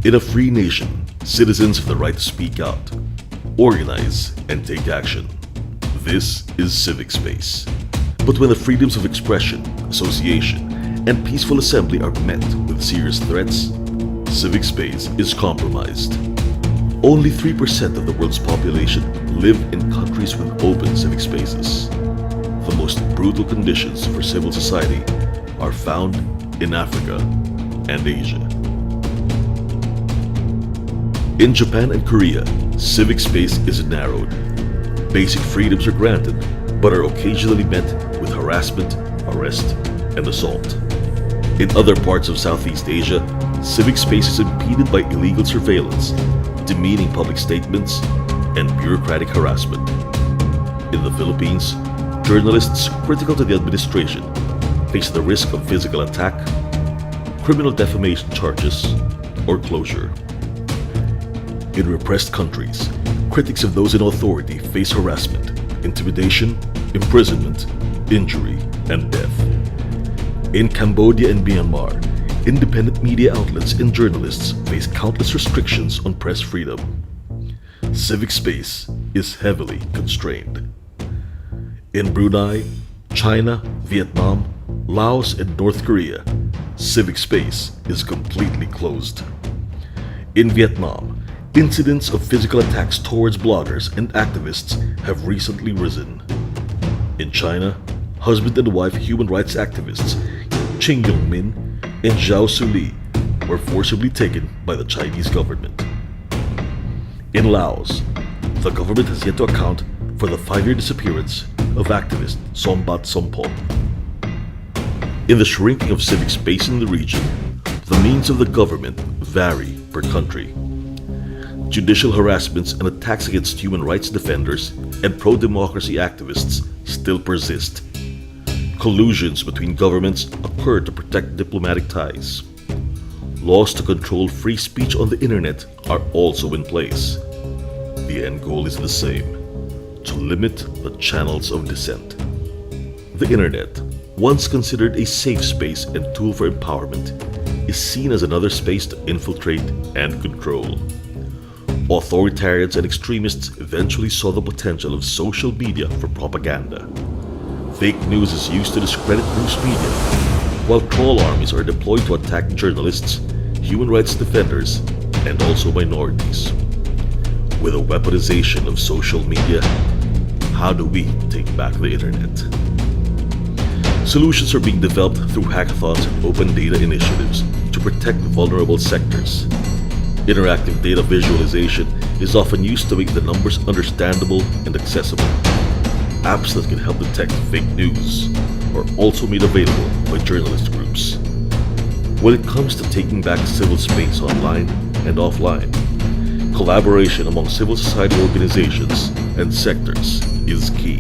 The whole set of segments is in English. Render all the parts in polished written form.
In a free nation, citizens have the right to speak out, organize, and take action. This is civic space. But when the freedoms of expression, association, and peaceful assembly are met with serious threats, civic space is compromised. Only 3% of the world's population live in countries with open civic spaces. The most brutal conditions for civil society are found in Africa and Asia. In Japan and Korea, civic space is narrowed. Basic freedoms are granted, but are occasionally met with harassment, arrest, and assault. In other parts of Southeast Asia, civic space is impeded by illegal surveillance, demeaning public statements, and bureaucratic harassment. In the Philippines, journalists critical to the administration face the risk of physical attack, criminal defamation charges, or closure. In repressed countries, critics of those in authority face harassment, intimidation, imprisonment, injury, and death. In Cambodia and Myanmar, independent media outlets and journalists face countless restrictions on press freedom. Civic space is heavily constrained. In Brunei, China, Vietnam, Laos, and North Korea, civic space is completely closed. In Vietnam, incidents of physical attacks towards bloggers and activists have recently risen. In China, husband and wife human rights activists Qing Yongmin and Zhao Suli were forcibly taken by the Chinese government. In Laos, the government has yet to account for the 5-year disappearance of activist Sombath Sompong. In the shrinking of civic space in the region, the means of the government vary per country. Judicial harassments and attacks against human rights defenders and pro-democracy activists still persist. Collusions between governments occur to protect diplomatic ties. Laws to control free speech on the internet are also in place. The end goal is the same: to limit the channels of dissent. The internet, once considered a safe space and tool for empowerment, is seen as another space to infiltrate and control. Authoritarians and extremists eventually saw the potential of social media for propaganda. Fake news is used to discredit news media, while troll armies are deployed to attack journalists, human rights defenders, and also minorities. With the weaponization of social media, how do we take back the internet? Solutions are being developed through hackathons and open data initiatives to protect vulnerable sectors. Interactive data visualization is often used to make the numbers understandable and accessible. Apps that can help detect fake news are also made available by journalist groups. When it comes to taking back civil space online and offline, collaboration among civil society organizations and sectors is key.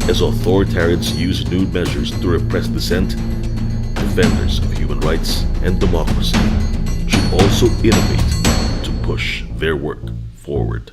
As authoritarians use new measures to repress dissent, defenders of human rights and democracy should also innovate to push their work forward.